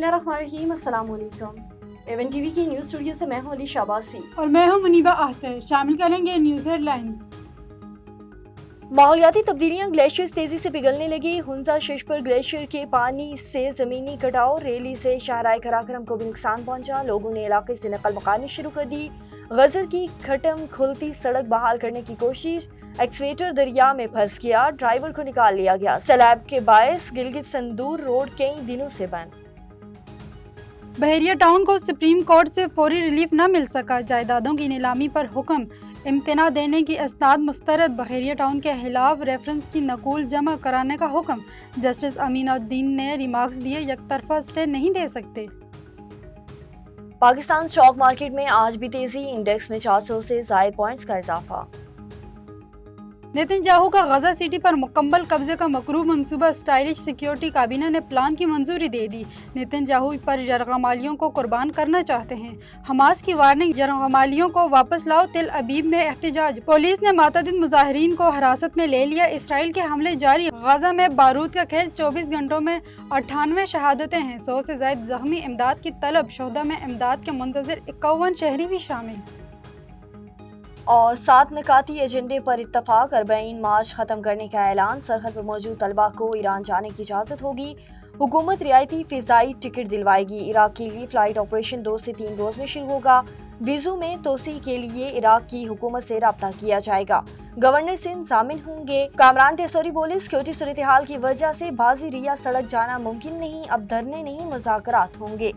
बिस्मिल्लाहिर्रहमानिर्रहीम, अस्सलाम वालेकुम। एवन टीवी की न्यूज़ स्टूडियो से मैं हूं अली शाबासी और मैं हूं मुनीबा आखिर। शामिल करेंगे न्यूज़ हेडलाइंस। माहौलियाती तब्दीलियां, ग्लेशियर्स तेजी से पिघलने लगी। हुंजा शिशपुर ग्लेशियर के पानी से जमीनी कटाव, रेली से शाहराए कराकरम को भी नुकसान पहुंचा। लोगों ने इलाके से नकल मकानी शुरू कर दी। गजर की खटम खुलती सड़क बहाल करने की कोशिश, एक्सवेटर दरिया में फंस गया, ड्राइवर को निकाल लिया गया। सैलाब के बायस गिलगित संदूर रोड कई दिनों से बंद। बहरिया टाउन को सुप्रीम कोर्ट से फौरी रिलीफ न मिल सका, जायदादों की नीलामी पर हुक्म, इम्तना देने की इसनाद मुस्तरद। बहरिया टाउन के खिलाफ रेफरेंस की नकूल जमा कराने का हुक्म। जस्टिस अमीनुद्दीन ने रिमार्क्स दिए, यकतरफा स्टे नहीं दे सकते। पाकिस्तान स्टॉक मार्केट में आज भी तेजी, इंडेक्स में 400 से ज़ायद पॉइंट्स का इजाफा। नेतन्याहू का गजा सिटी पर मुकम्मल कब्जे का मकरूब मंसूबा, स्टाइलिश सिक्योरिटी काबीना ने प्लान की मंजूरी दे दी। नेतन्याहू पर यरगमालियों को कुर्बान करना चाहते हैं। हमास की वार्निंग, यरगमालियों को वापस लाओ। तेल अबीब में एहतजाज, पुलिस ने मातदिद मुजाहिरीन को हिरासत में ले लिया। इसराइल के हमले जारी, गजा में बारूद का खेल, 24 घंटों में 98 शहादतें हैं, 100 से ज़ायद जख्मी। इमदाद की तलब, शोहदा में इमदाद के मुंतज़िर 51 शहरी भी शामिल। और 7 निकाती एजेंडे पर इत्तफाक, 40 मार्च खत्म करने का ऐलान। सरहद पर मौजूद तलबा को ईरान जाने की इजाज़त होगी। हुकूमत रियायती फ़िज़ाई टिकट दिलवाएगी। इराक के लिए फ़्लाइट ऑपरेशन 2 से 3 रोज़ में शुरू होगा। वीज़ों में तोसी के लिए इराक की हुकूमत से रब्ता किया जाएगा। गवर्नर सिंध जामिन होंगे। कामरान टेसोरी बोले, सिक्योरिटी सूरत हाल की वजह से बाजी रिया सड़क जाना मुमकिन नहीं, अब धरने नहीं मुज़ाकरात होंगे।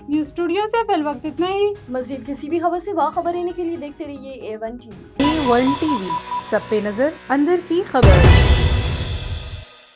न्यूज़ स्टूडियो से फिल वक्त इतना ही। मज़ीद किसी भी खबर से बाखबर रहने के लिए देखते रहिए A1 TV। A1 TV, सब पे नजर, अंदर की खबर।